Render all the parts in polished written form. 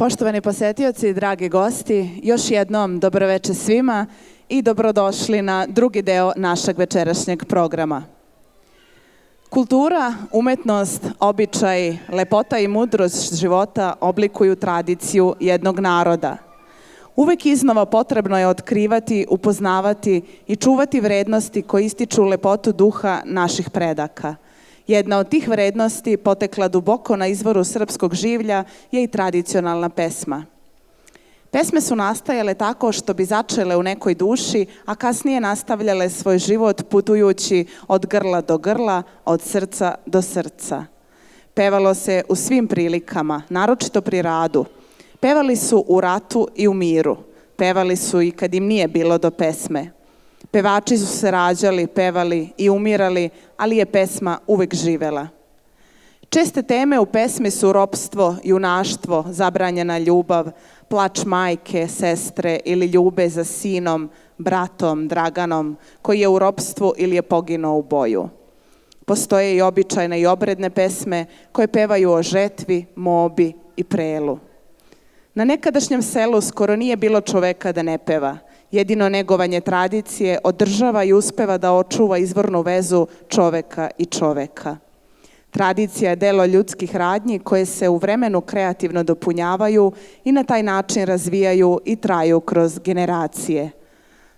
Poštovani posetioci, dragi gosti, još jednom dobroveče svima i dobrodošli na drugi deo našeg večerašnjeg programa. Kultura, umetnost, običaj, lepota i mudrost života oblikuju tradiciju jednog naroda. Uvek iznova potrebno je otkrivati, upoznavati i čuvati vrednosti koje ističu lepotu duha naših predaka. Jedna od tih vrednosti, potekla duboko na izvoru srpskog življa, je i tradicionalna pesma. Pesme su nastajale tako što bi začele u nekoj duši, a kasnije nastavljale svoj život putujući od grla do grla, od srca do srca. Pevalo se u svim prilikama, naročito pri radu. Pevali su u ratu i u miru. Pevali su i kad im nije bilo do pesme. Pevači su se rađali, pevali i umirali, ali je pesma uvek živela. Česte teme u pesmi su ropstvo, junaštvo, zabranjena ljubav, plač majke, sestre ili ljube za sinom, bratom, Draganom, koji je u ropstvu ili je poginuo u boju. Postoje i običajne i obredne pesme koje pevaju o žetvi, mobi i prelu. Na nekadašnjem selu skoro nije bilo čoveka da ne peva. Jedino negovanje tradicije održava i uspeva da očuva izvornu vezu čoveka i čoveka. Tradicija je delo ljudskih radnji koje se u vremenu kreativno dopunjavaju i na taj način razvijaju i traju kroz generacije.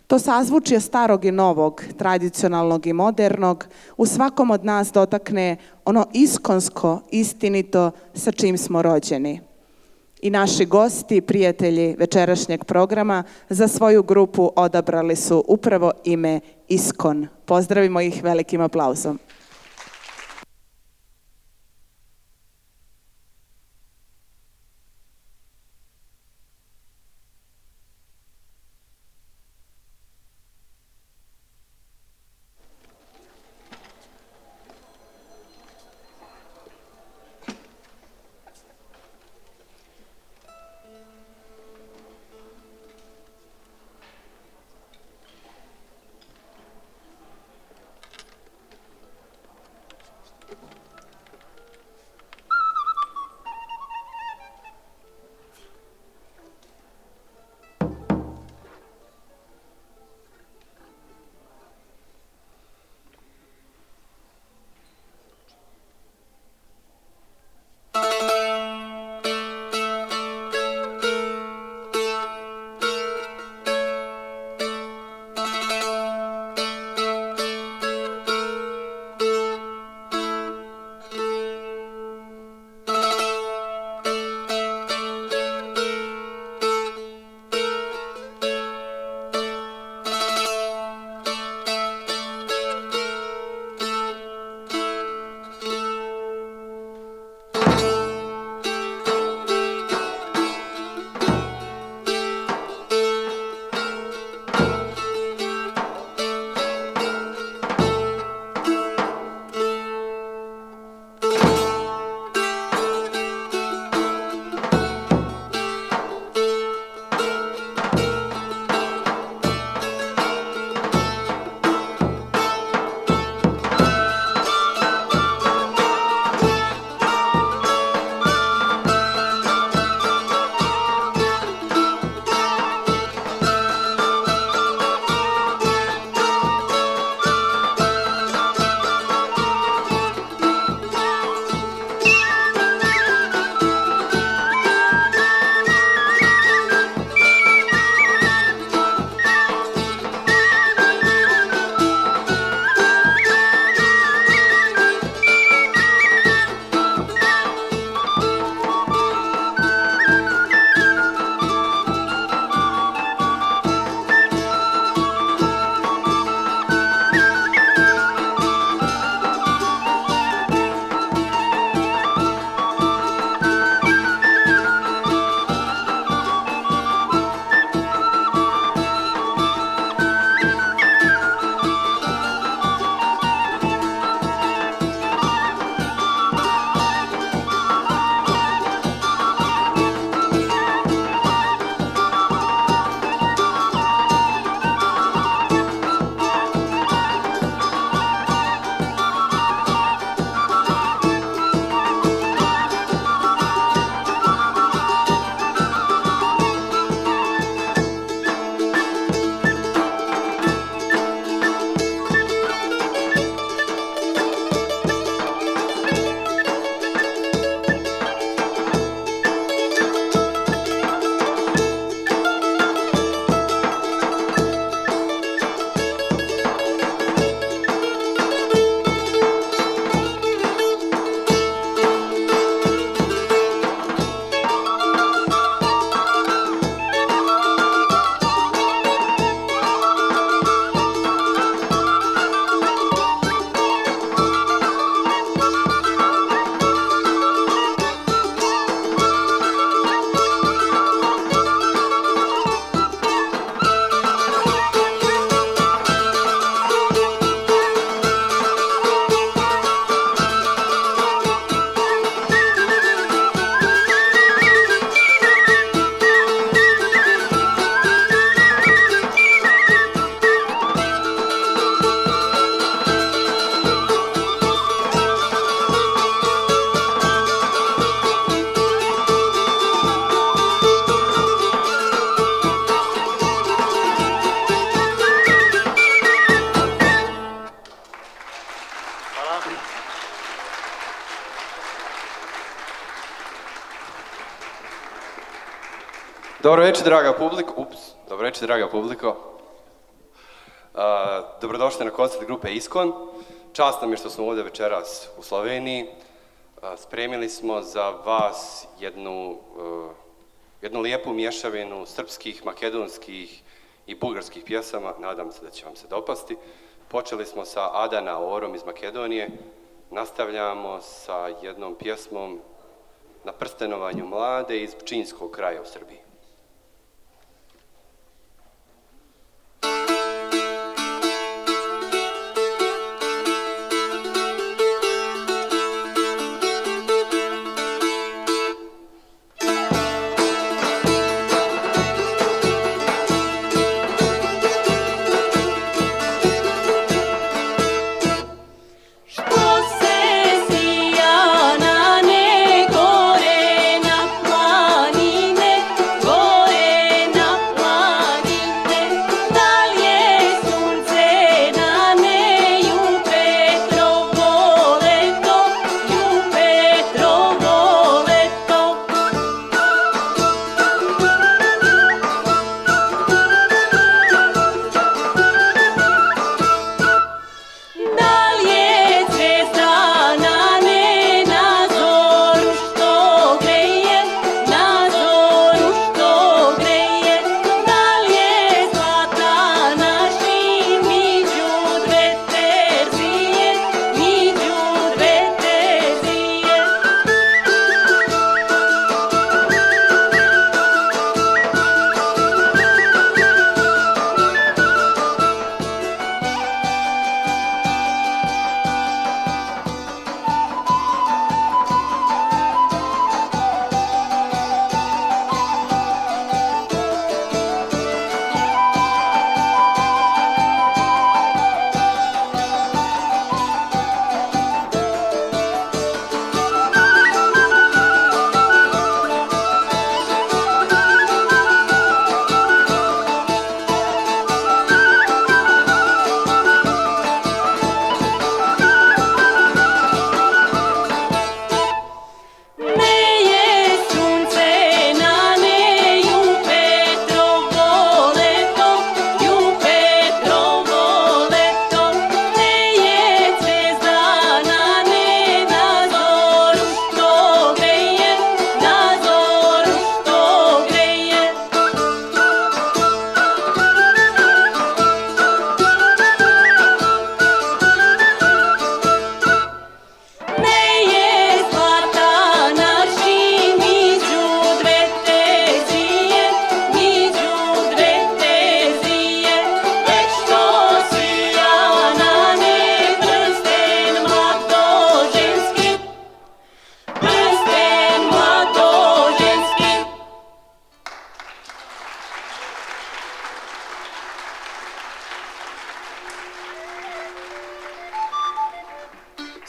To sazvučje starog i novog, tradicionalnog i modernog, u svakom od nas dotakne ono iskonsko, istinito sa čim smo rođeni. I naši gosti, prijatelji večerašnjeg programa, za svoju grupu odabrali su upravo ime Iskon. Pozdravimo ih velikim aplauzom. Dobro večer, draga publiko. Dobro večer, draga publiko. Dobrodošli na koncert grupe Iskon. Čast nam je što smo ovdje večeras u Sloveniji. Spremili smo za vas jednu lijepu mješavinu srpskih, makedonskih i bugarskih pjesama. Nadam se da će vam se dopasti. Počeli smo sa Adana Orom iz Makedonije. Nastavljamo sa jednom pjesmom na prstenovanju mlade iz Pčinjskog kraja u Srbiji.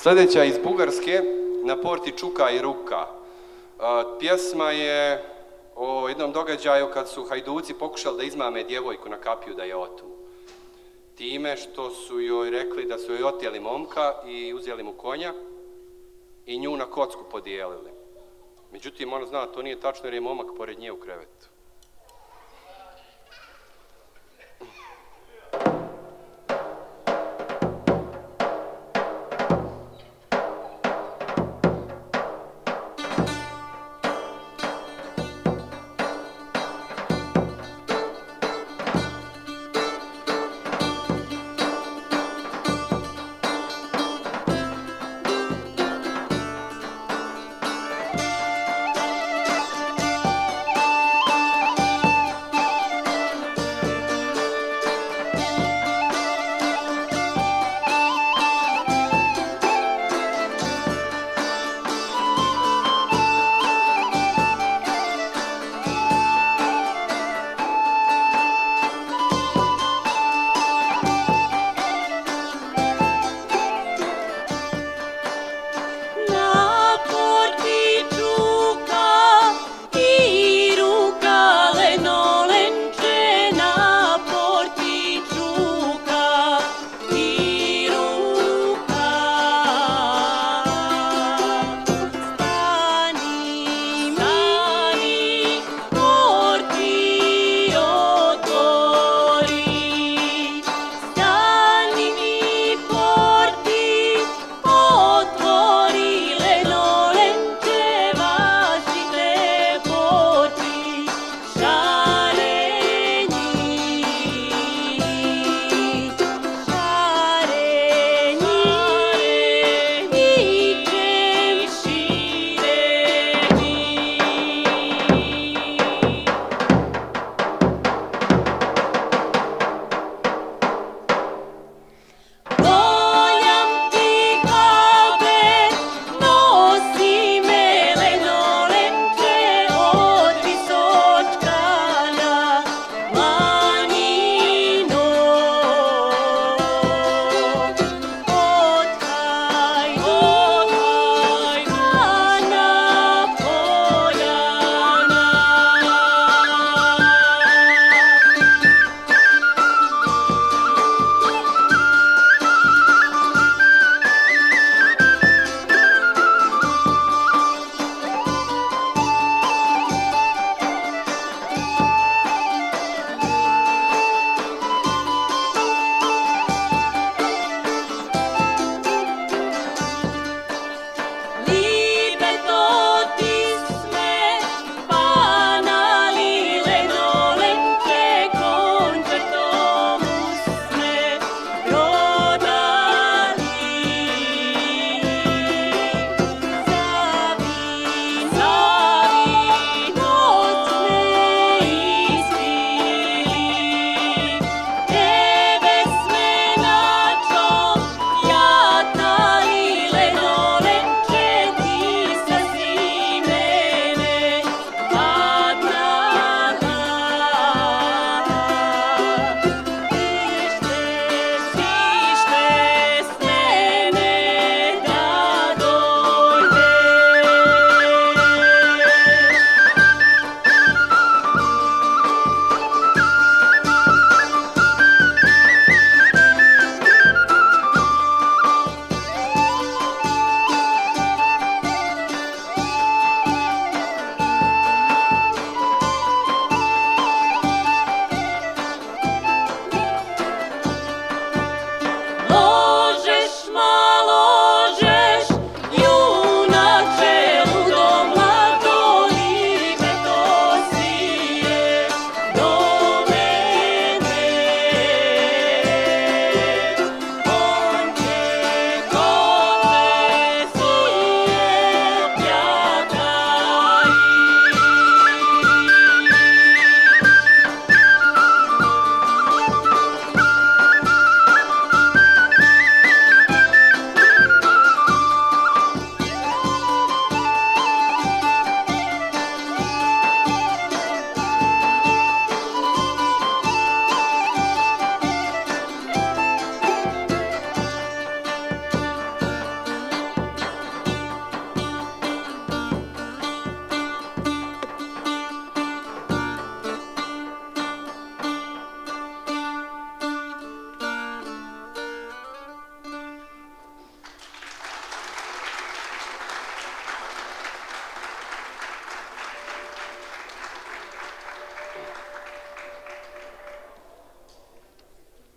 Sljedeća iz Bugarske, Na porti čuka i ruka. Pjesma je o jednom događaju kad su hajduci pokušali da izmame djevojku na kapiju da je otu. Time što su joj rekli da su joj oteli momka i uzeli mu konja i nju na kocku podijelili. Međutim, ona zna, to nije tačno jer je momak pored nje u krevetu.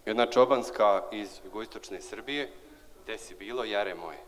jedna čobanska iz jugoistočne Srbije. Gde si bilo, jare moje?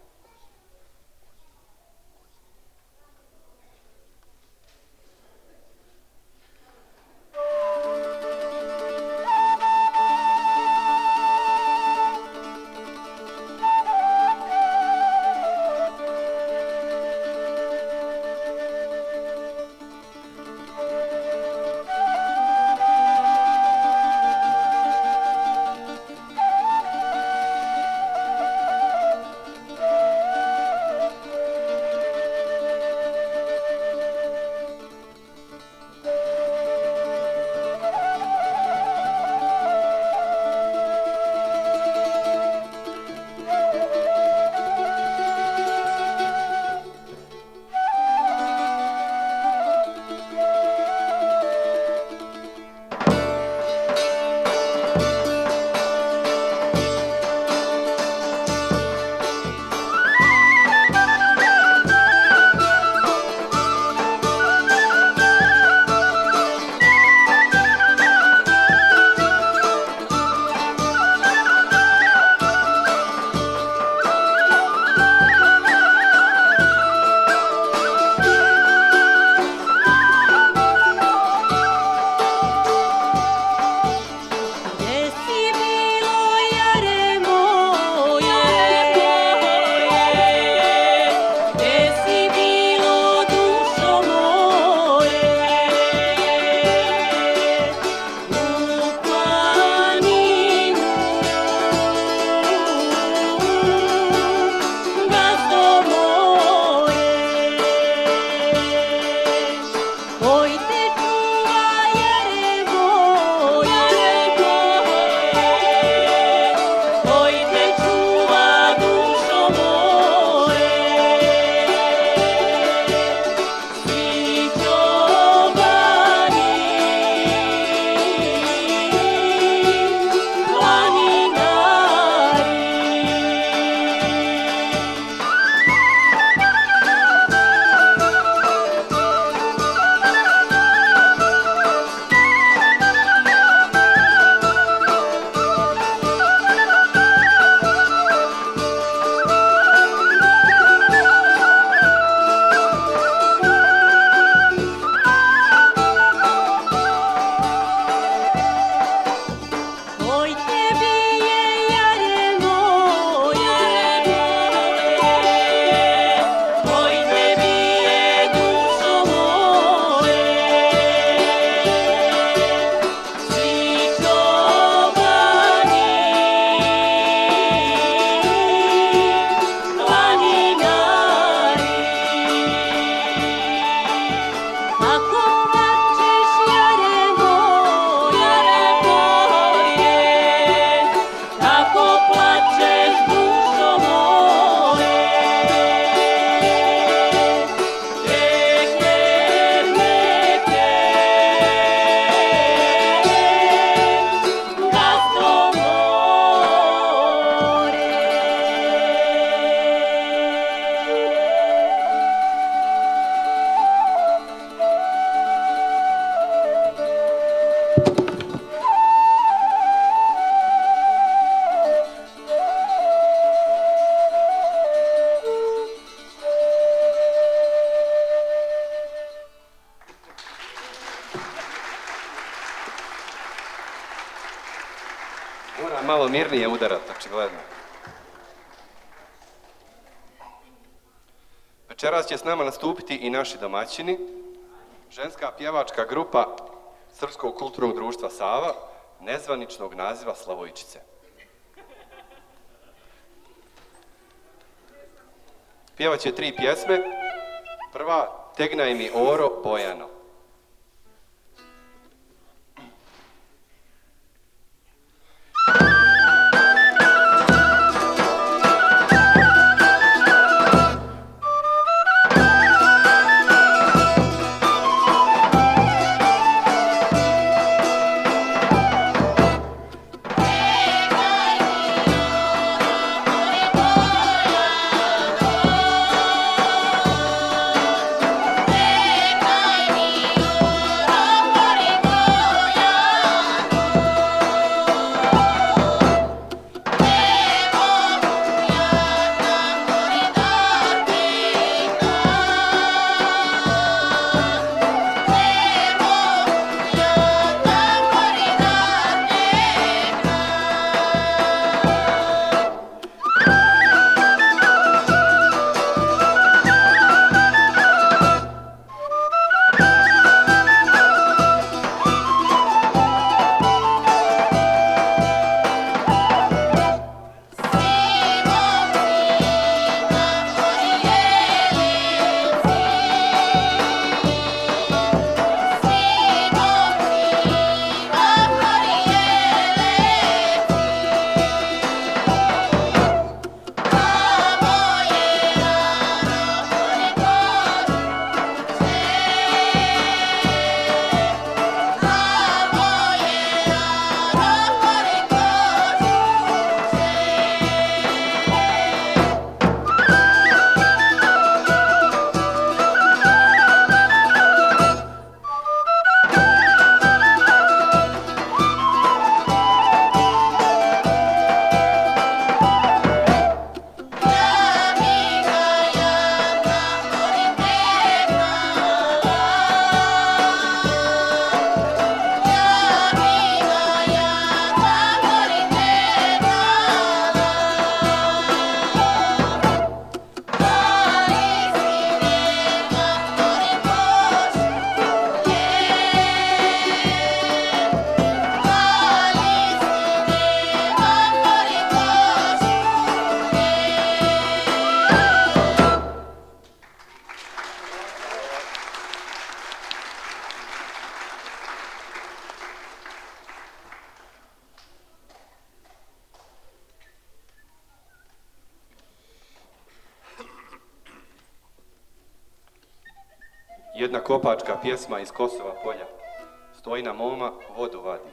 Mora malo mirnije udarati, očigledno. Večeras će s nama nastupiti i naši domaćini, ženska pjevačka grupa Srpskog kulturnog društva Sava, nezvaničnog naziva Slavojčice. Pjevaće 3 pjesme. Prva, Tegnaj mi oro, Bojano. Tegnaj mi jedna kopačka pjesma iz Kosova polja. Stoji na moma, vodu vadi.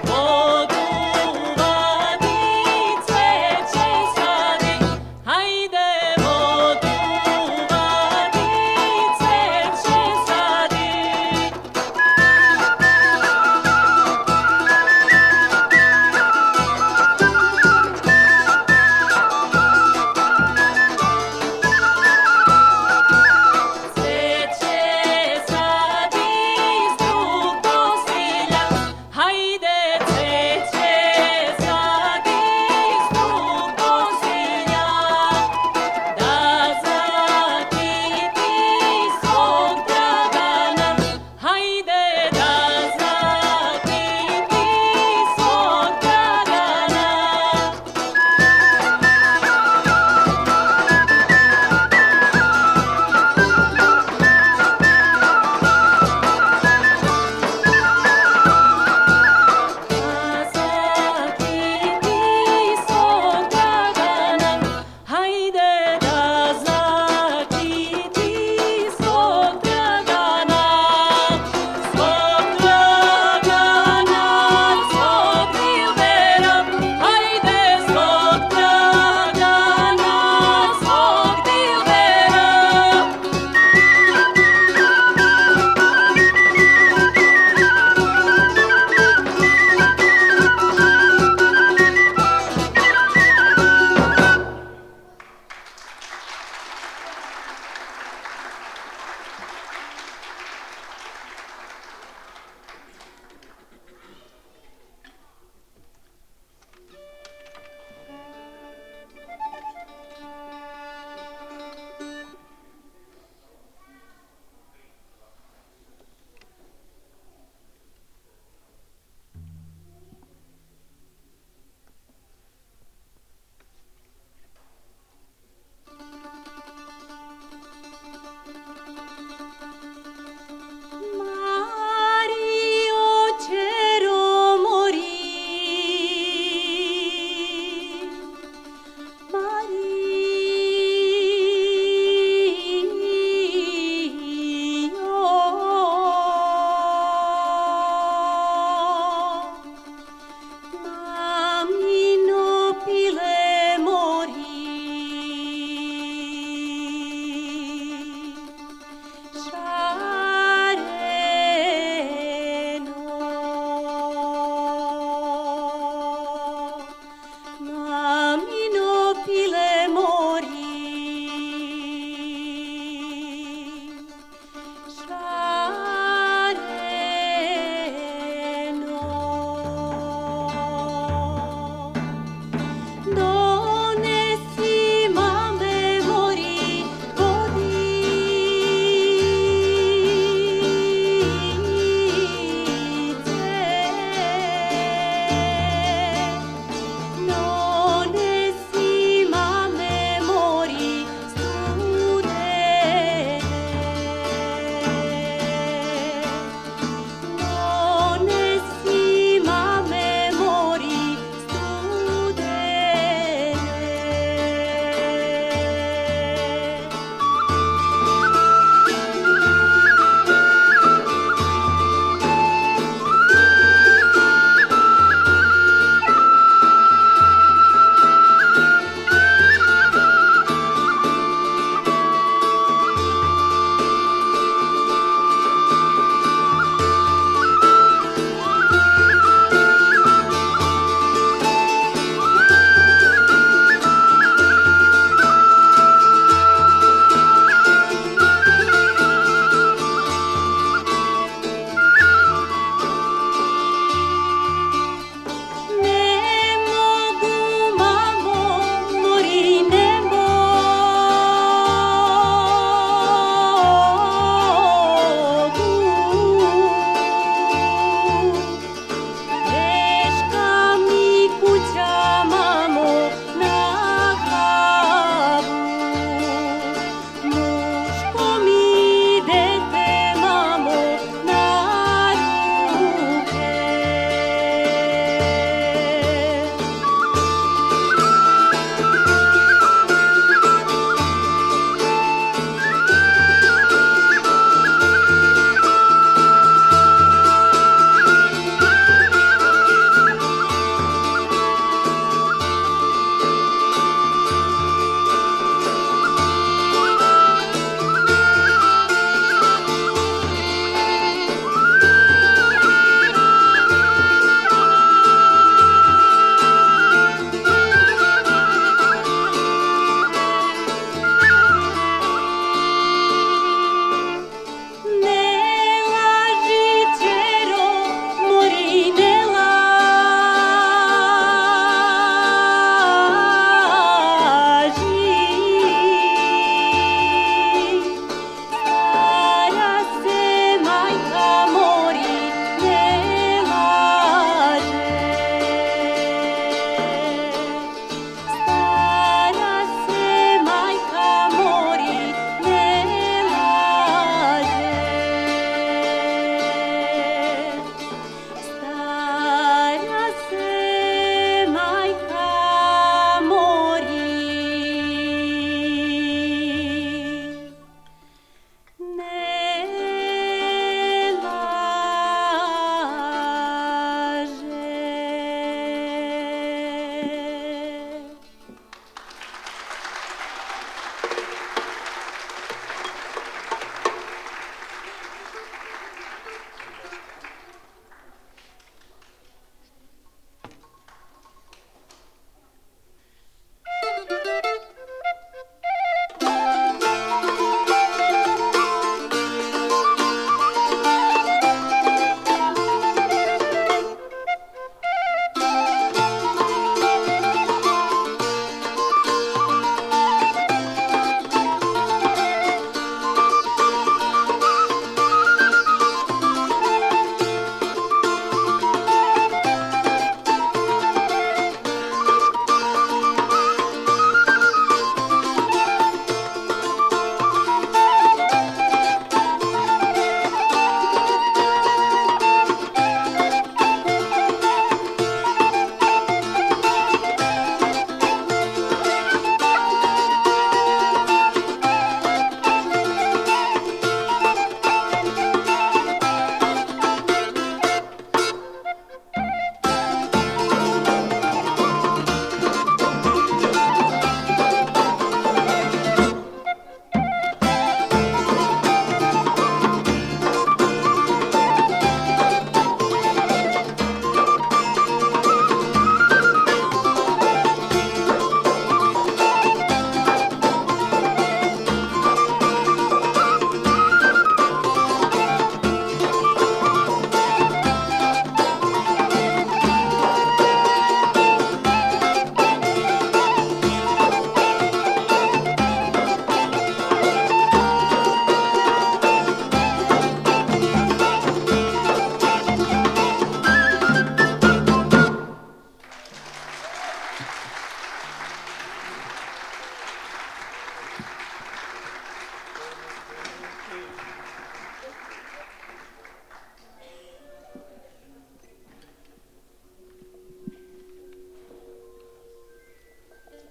Vodu vadi,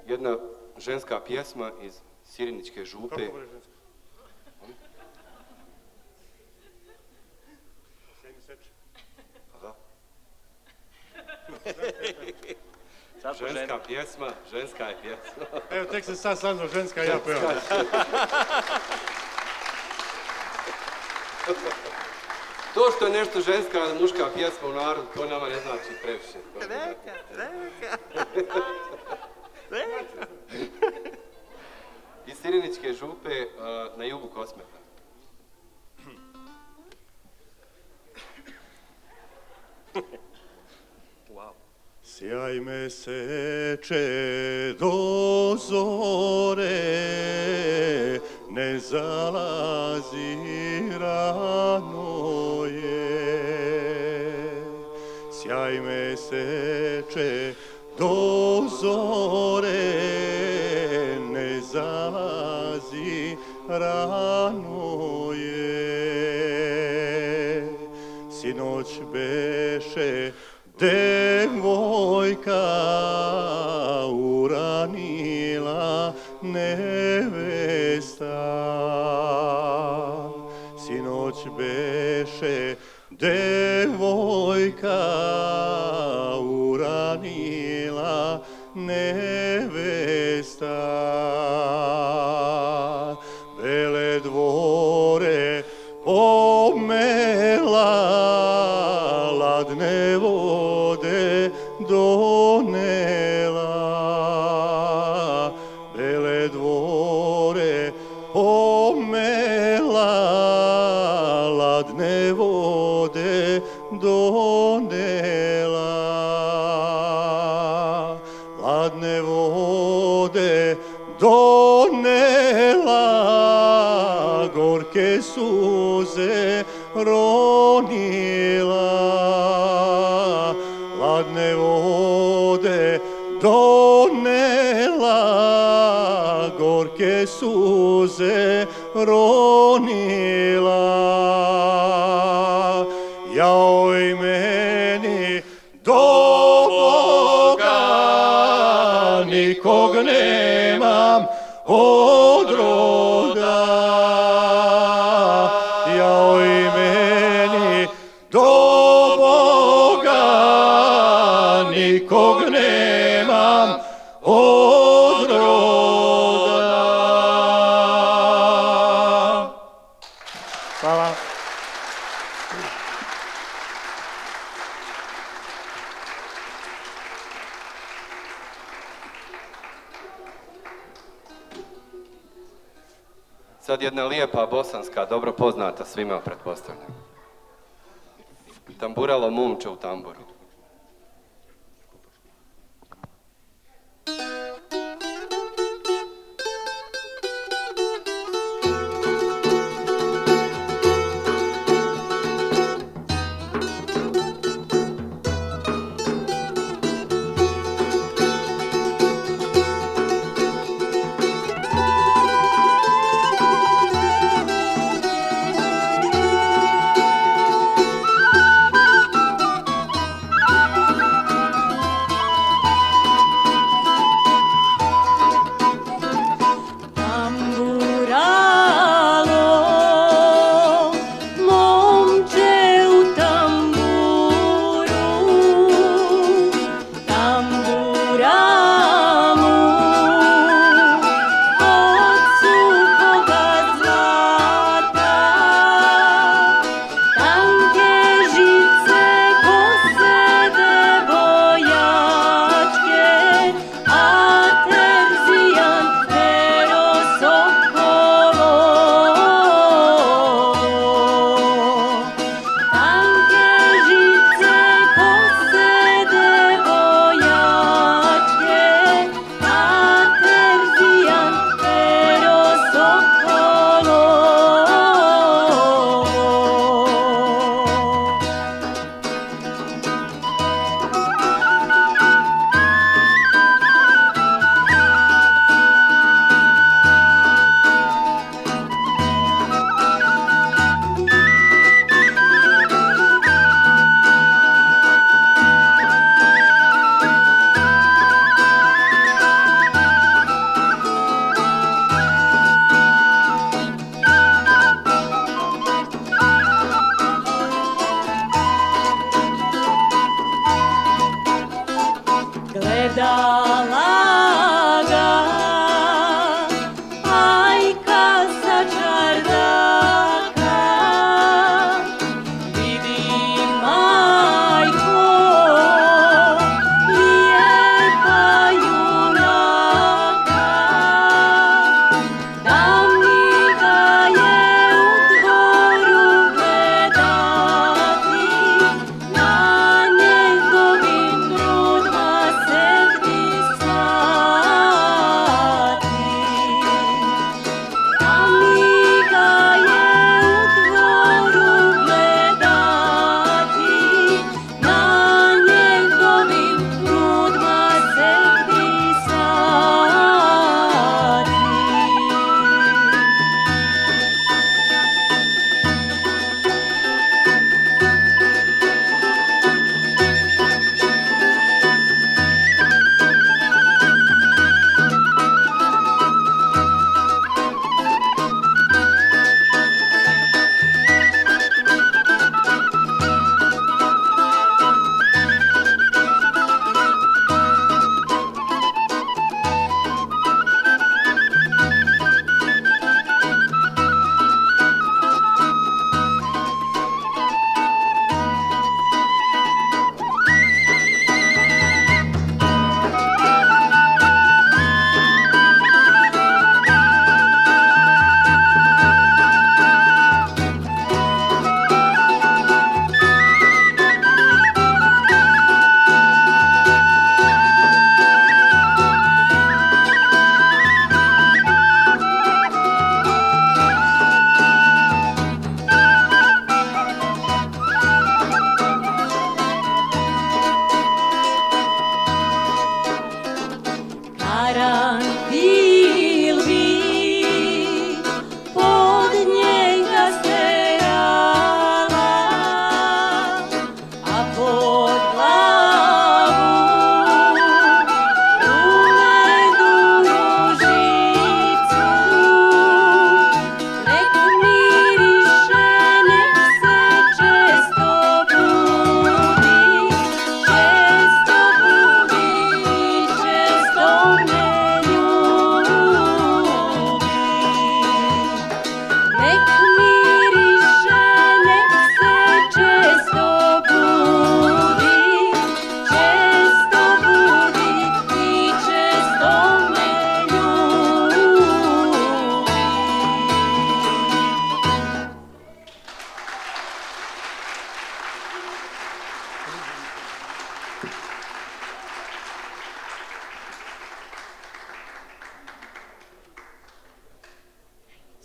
jedna ženska pjesma iz Siriničke župe. Kako bude ženska? Da. Sad po Ženska pjesma, ženska je pjesma. Evo, tek se sad saznao ženska, ja pevam. To što je nešto ženska, muška pjesma u narodu, to nama ne znači previše. Iz Siriničke župe na jugu Kosmeta. Sjaj me seče do zore, ne zalazi rano je. Sjaj me seče do zore, ne zalazi rano je. Sinoć beše devojka uranila nevesta. Sinoć beše devojka uranila nevesta. Bele dvore pomela, ladne vode donela. Bele dvore pomela, ladne vode donela. Ladne vode donela, gorke suze ronila. Ladne vode donela, gorke suze ronila. Jaoj meni do Boga, nikog nemam od roda. Jaoj meni do Boga, nikog nemam od roda. Hvala. Sad jedna lijepa bosanska, dobro poznata svima, pretpostavljam. Tamburalo momče u tamburu.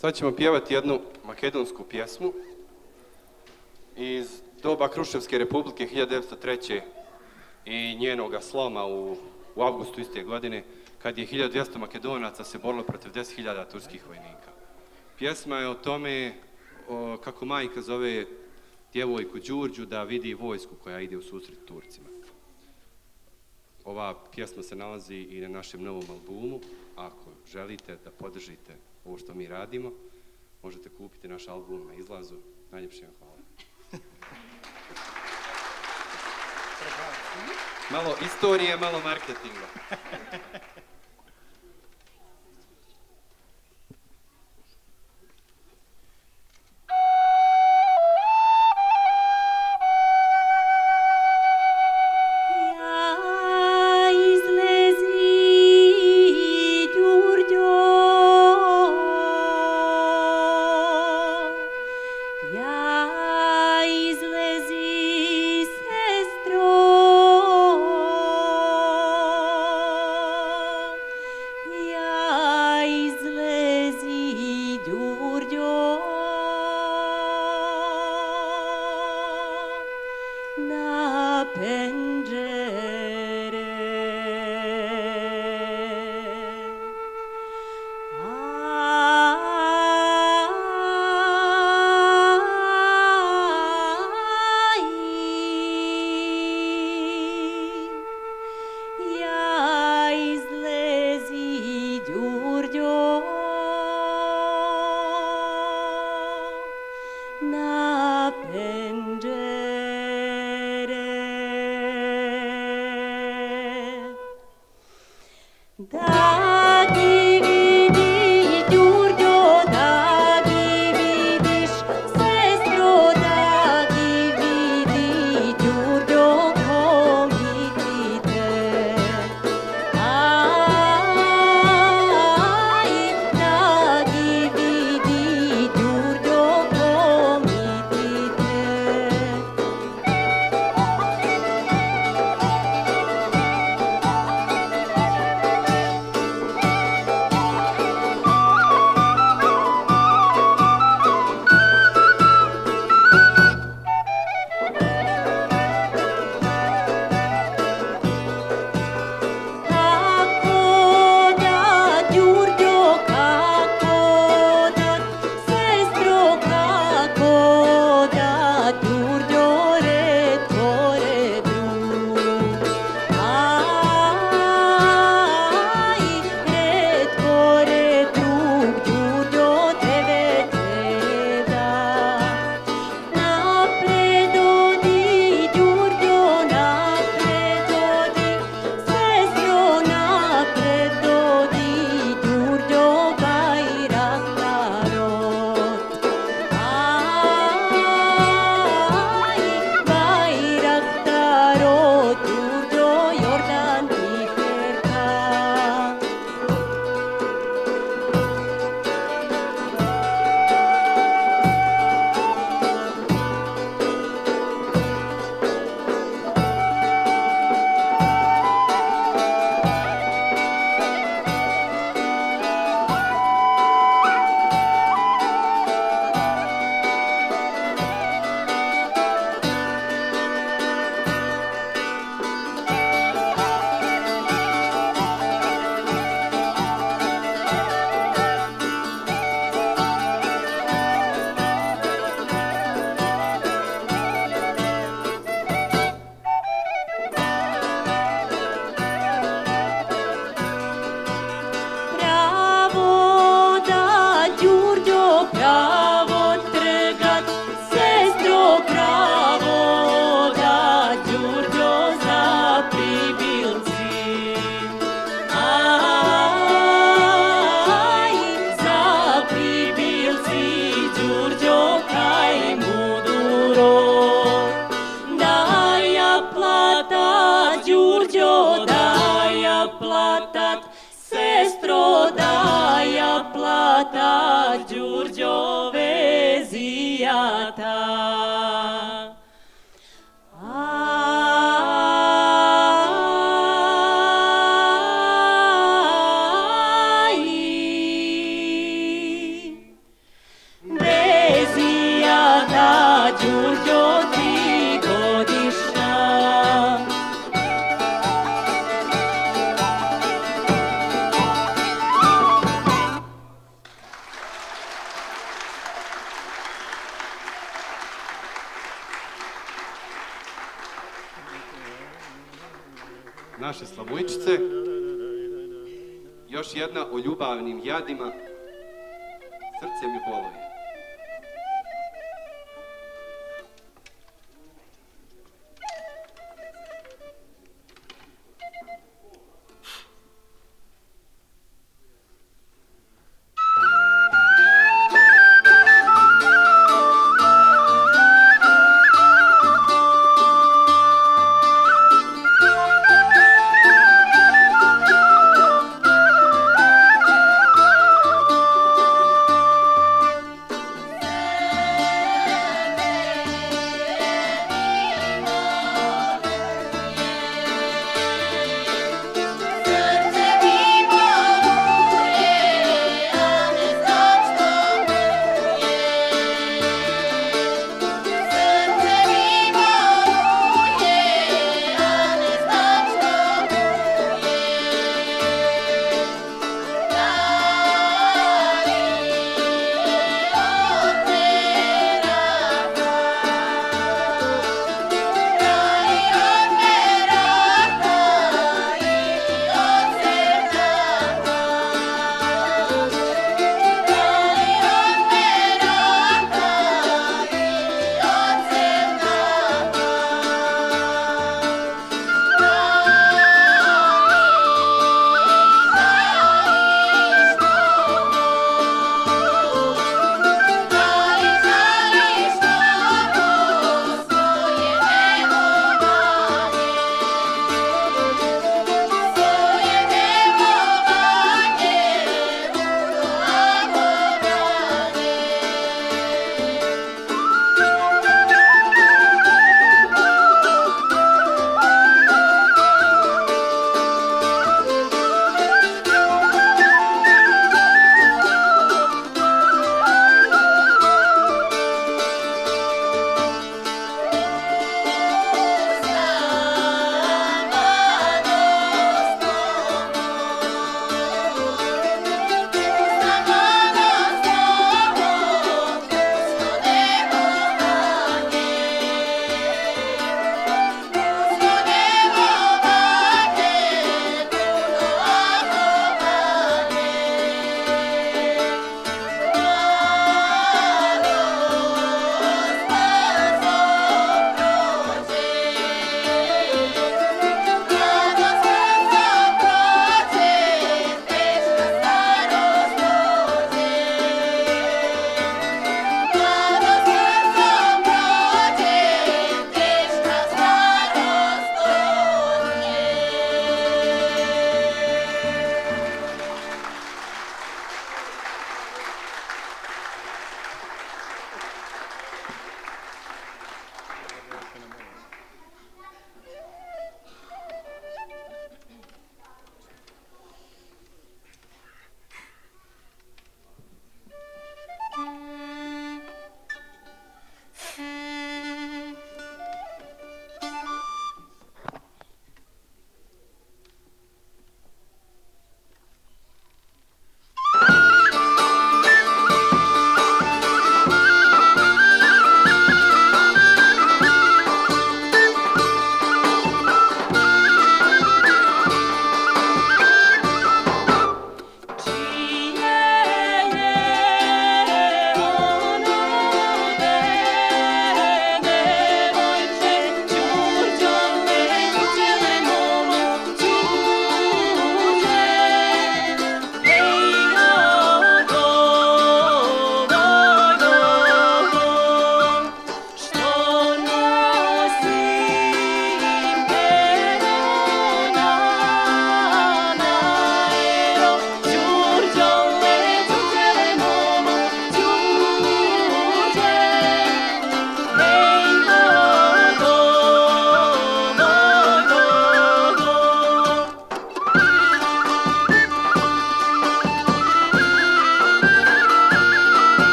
Sad ćemo pjevati jednu makedonsku pjesmu iz doba Kruševske republike 1903. i njenoga sloma u avgustu iste godine, kad je 1200 Makedonaca se borilo protiv 10.000 turskih vojnika. Pjesma je o tome kako majka zove djevojku Đurđu da vidi vojsku koja ide u susret Turcima. Ova pjesma se nalazi i na našem novom albumu. Ako želite da podržite ovo što mi radimo, možete kupiti naš album na izlazu. Najljepše vam hvala. Malo istorije, malo marketinga. Dagi vidi Đurđo, dagi vidiš sestro, dagi vidi Đurđo ko vidite. Aj, dagi vidi Đurđo ko vidite. Kako da Đurđo, kako da sestro, kako da Đurđo retvore drug. Aj, retvore drug, Đurđo tebe treba. Napred odi Đurđo, napred odi sestro, napred odi Đurđo Bajraktarot. Aj, Bajraktarot, Đurđo Jordan Tiherka. Pravo da Đurđo, pravo trgat, sestro, pravo da Đurđo za pribilci. Aj, za pribilci Đurđo kaj muduro. Daja plata Đurđo, daja platat, sestro, daja plata Đurđo vezijata. Aj, vezijata Đurđo 3 godišnja. Naše Slavojčice, još jedna o ljubavnim jadima, srce mi bolovi.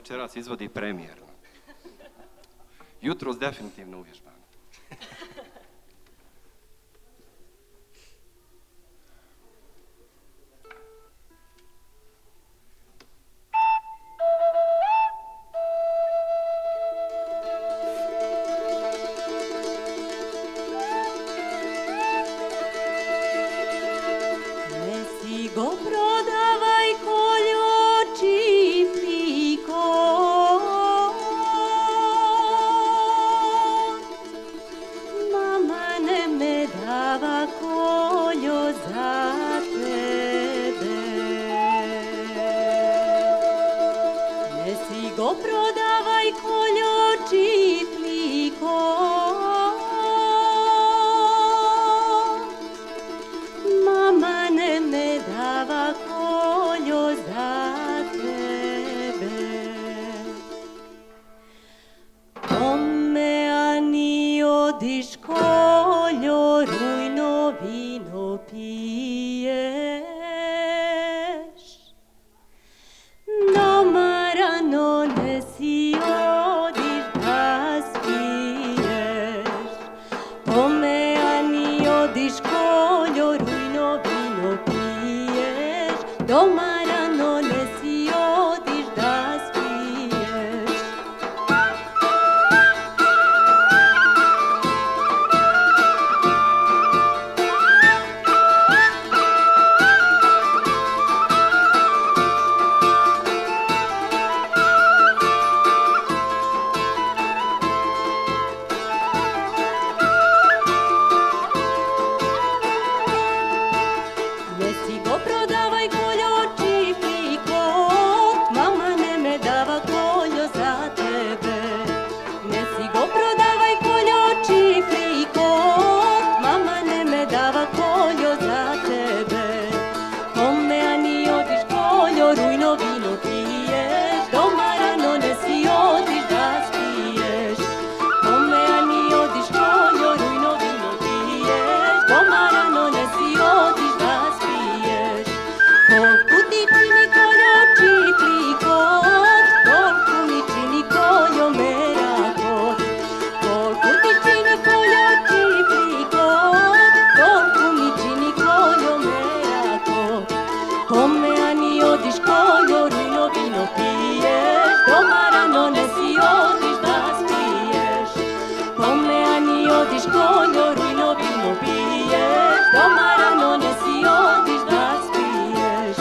večeras izvodi premijerno. Jutros definitivno uvježbano. Go prodavaj koljo čipliko, mama ne me dava koljo za tebe. Nesi go prodavaj koljo čipliko, mama ne me dava koljo za tebe. Ome ani odiš koljo, rujno vino piješ. Doma rano ne si odiš da spiješ. Ome ani odiš koljo, rujno vino piješ. Doma rano ne si odiš da spiješ. Ne si go prodavaj koljo čipliko, mama ne me dava koljo za tebe. Ne si go prodavaj koljo čipliko, mama ne me dava koljo za tebe. Kome ani odiš koljo, rujno vino piješ. Doma rano ne si odiš da spiješ. Kome ani odiš koljo, rujno vino piješ. Doma rano ne si odiš da spiješ. Kolku ti čini koljo čiplikot, kolku mi čini koljo merakot. Kolku ti čini koljo čiplikot, kolku mi čini koljo merakot. Kome ani odiš koljo, rujno vino piješ. Doma rano ne si odiš da spiješ. Kome ani odiš koljo, rujno vino piješ. Doma rano ne si odiš da spiješ.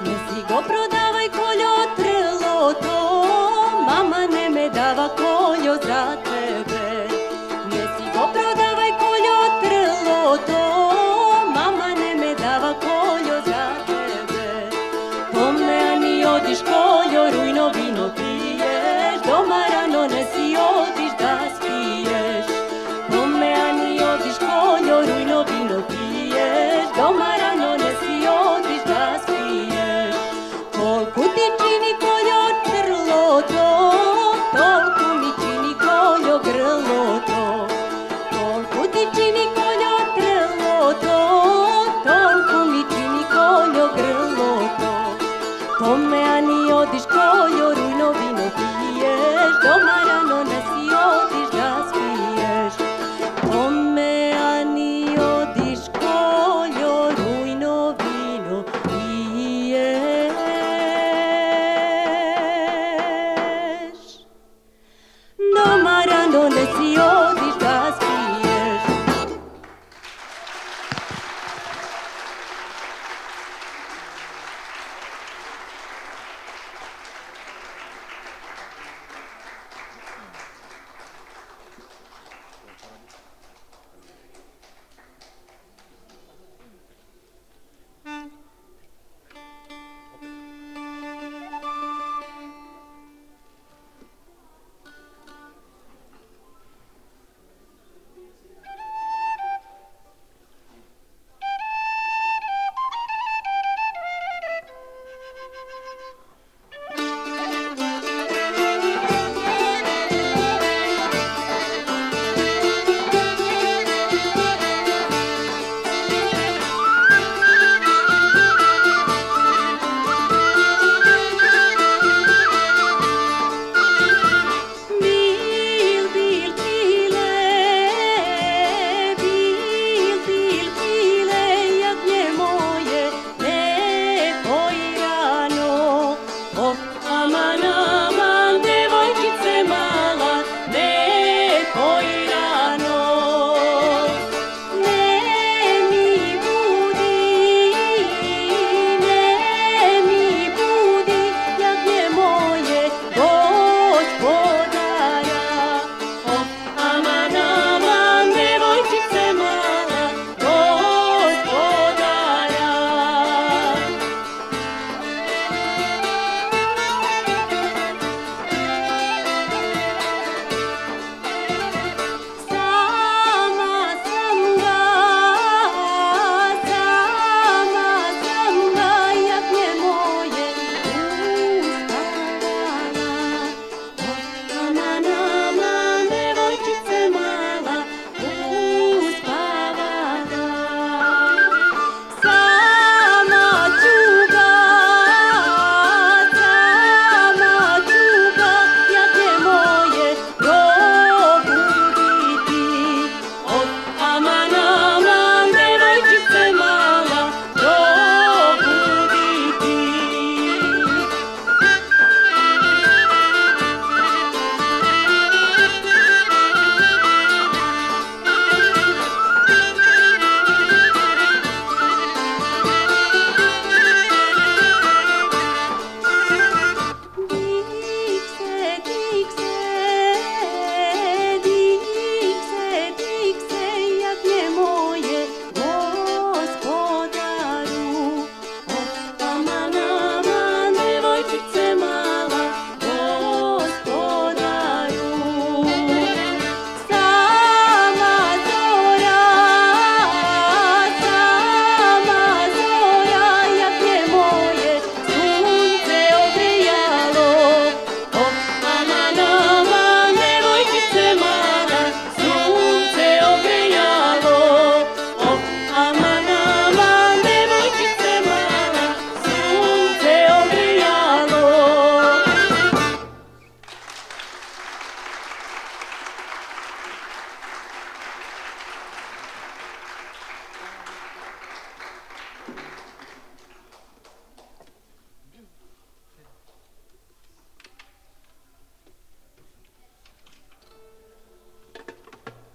Ne si go prodavaj koljo trloto, mama ne me dava koljo za tebe. Ne si go prodavaj koljo trloto, mama ne me dava koljo za tebe. Kome ani odiš koljo, rujno vino piješ. Doma rano ne si odiš da spiješ. Kome ani odiš koljo, rujno vino piješ. Doma rano ne si odiš da spiješ. Kolku ti čini koljo trloto, tolku mi čini koljo grloto. Kolku ti čini koljo trloto, tolku mi čini koljo grloto. Kome ani odiš koljo, rujno vino piješ. Doma rano ne si odiš da spiješ. Kome ani odiš koljo, rujno vino piješ.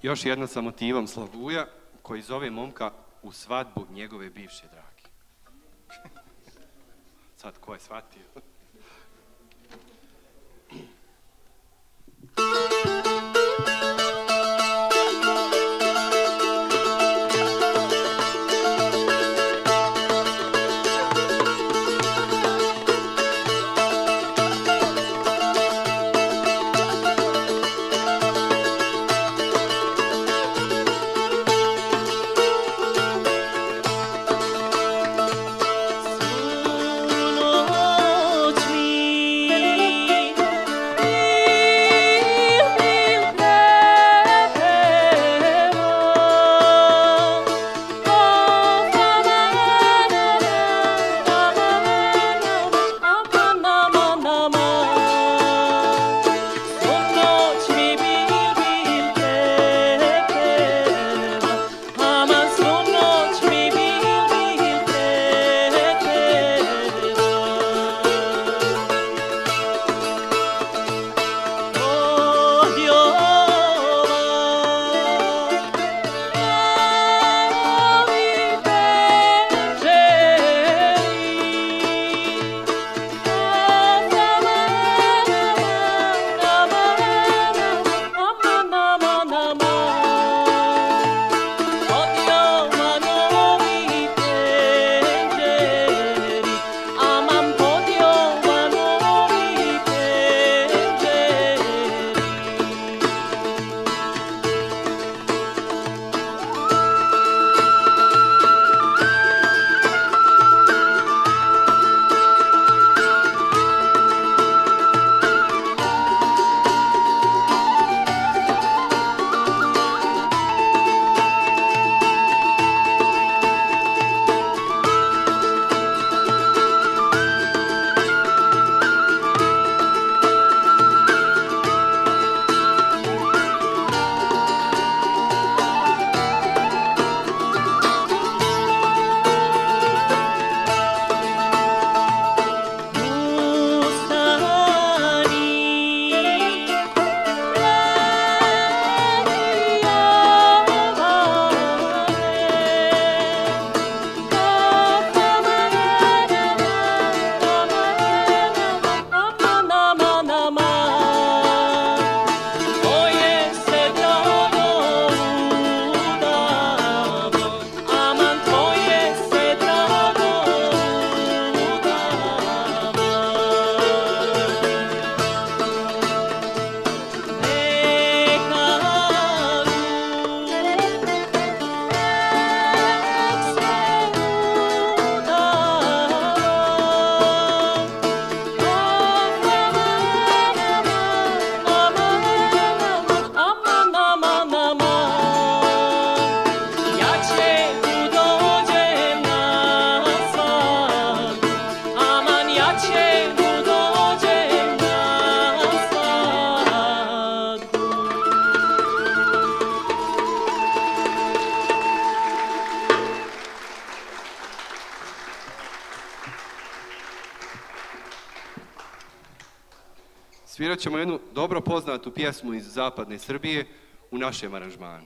Još jedna sa motivom Slavuja, koji zove momka u svadbu njegove bivše drage. Sad, ko je shvatio? Svirat ćemo jednu dobro poznatu pjesmu iz zapadne Srbije u našem aranžmanu.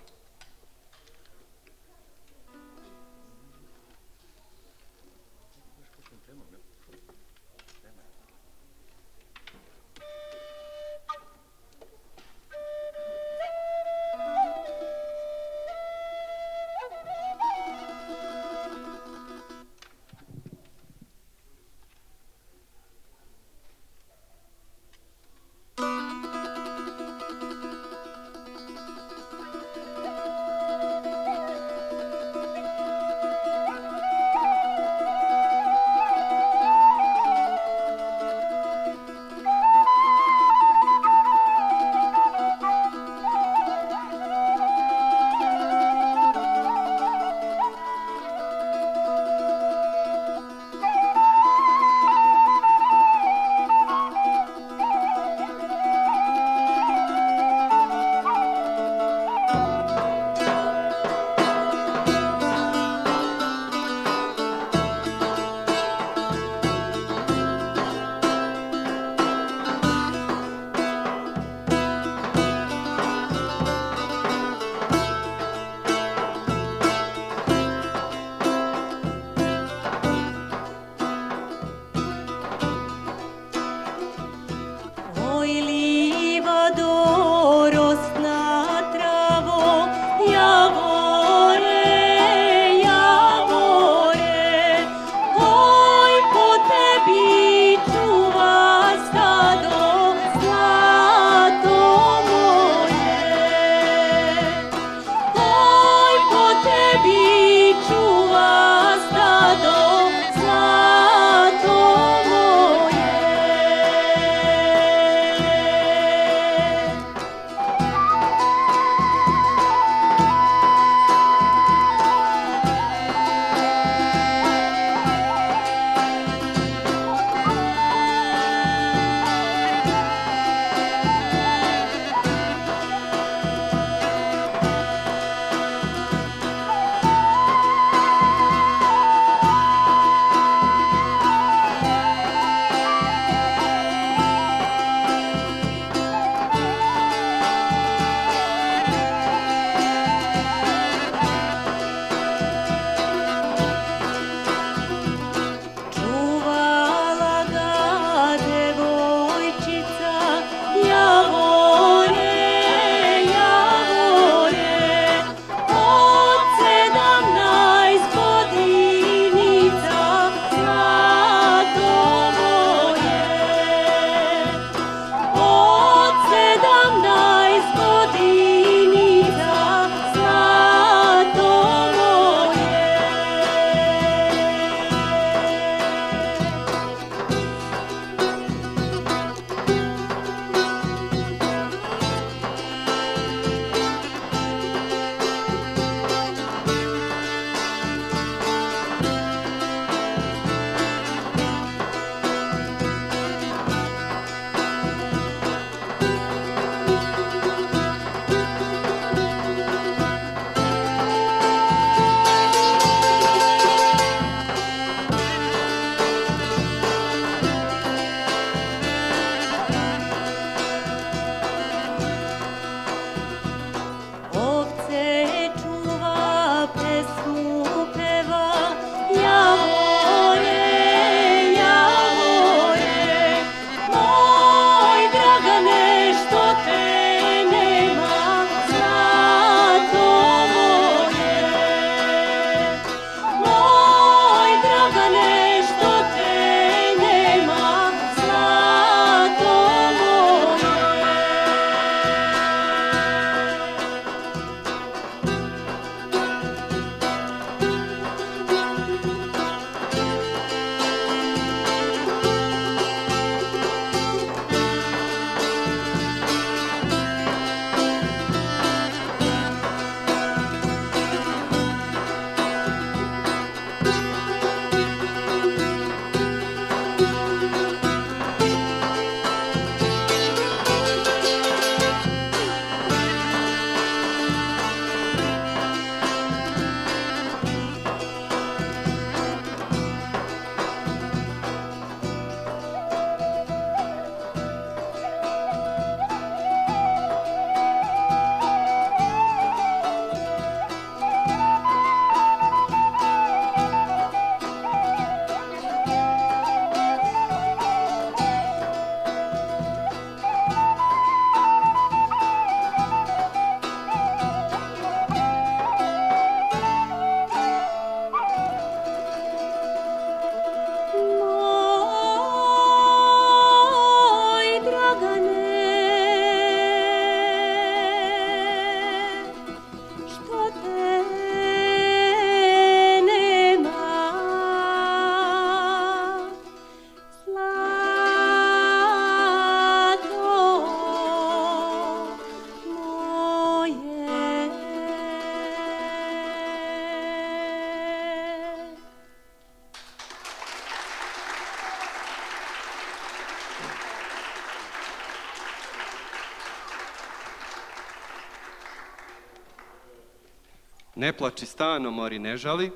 Ne plači stano, mori ne žali,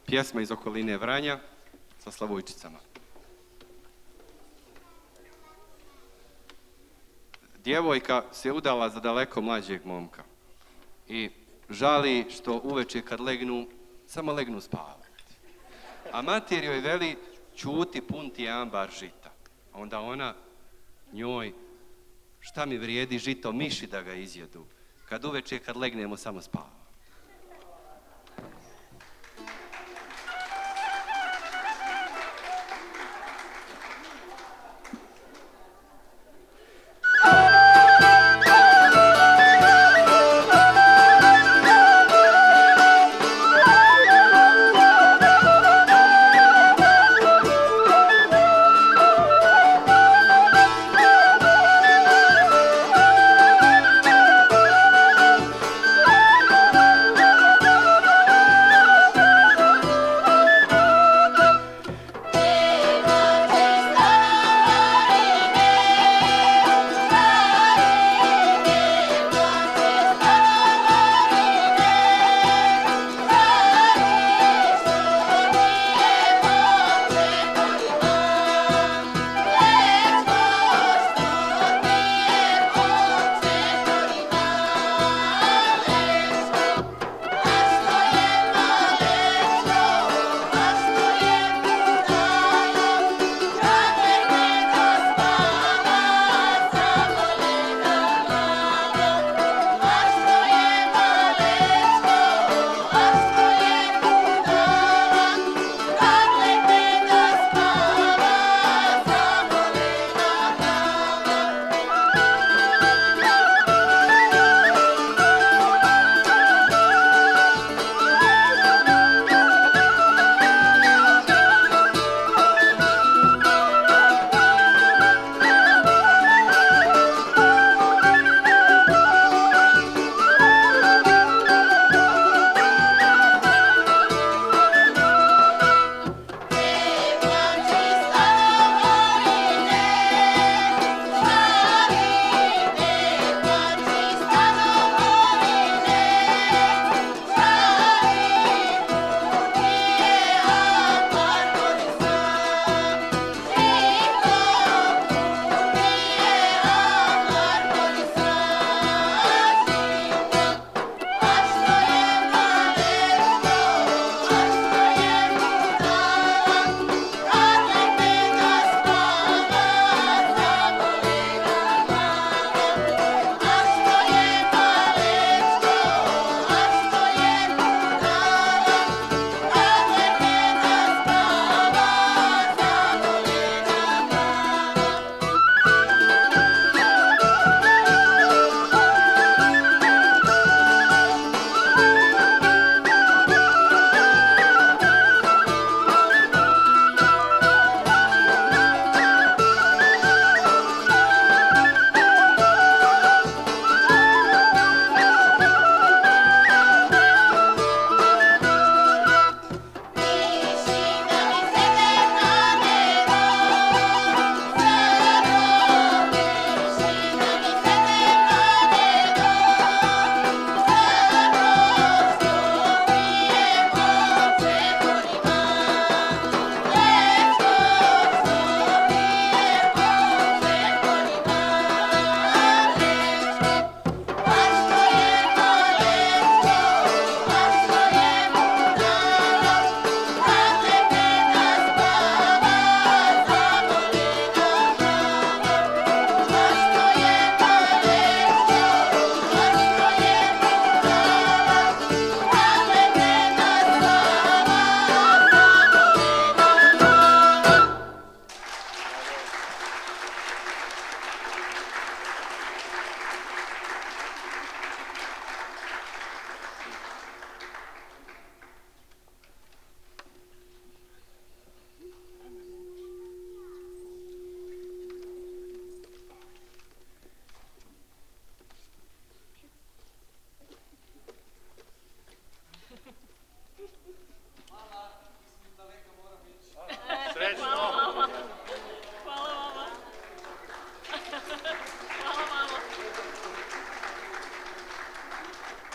pjesma iz okoline Vranja sa Slavojčicama. Djevojka se udala za daleko mlađeg momka i žali što uveče kad legnu, samo legnu spavati. A mater joj veli, ćuti, pun ti je ambar žita. Onda ona njoj, šta mi vrijedi žito, miši da ga izjedu, kad uveče kad legnemo samo spavati.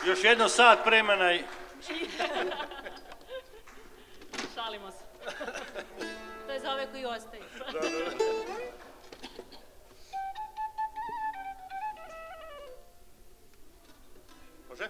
Još jedno sat vremena i Šalimo se. To je za ove koji ostaju. Može?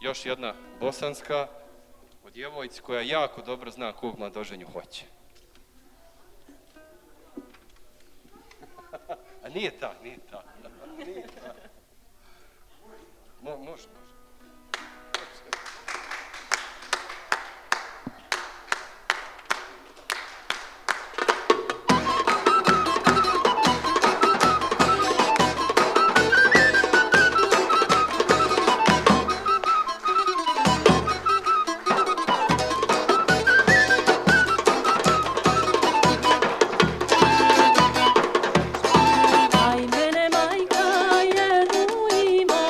Još jedna bosanska o djevojci koja jako dobro zna kog mladoženju hoće. A nije ta. Nije ta. Može. Aj mene majka jednu ima,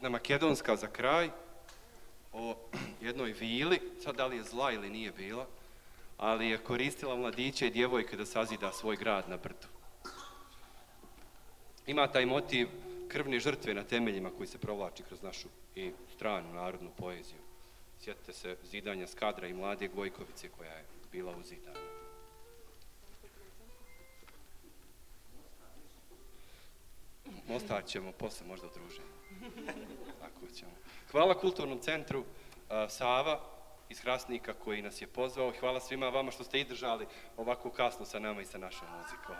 jedna makedonska za kraj, o jednoj vili, sad da li je zla ili nije bila, ali je koristila mladiće i djevojke da sazida svoj grad na brdu. Ima taj motiv krvne žrtve na temeljima koji se provlači kroz našu i stranu narodnu poeziju. Sjetite se zidanja Skadra i Mlade Gojkovice koja je bila uzidana. Mostar ćemo posle možda udruženje. Tako ćemo. Hvala Kulturnom centru Sava iz Hrasnika koji nas je pozvao i hvala svima vama što ste izdržali ovako kasno sa nama i sa našom muzikom.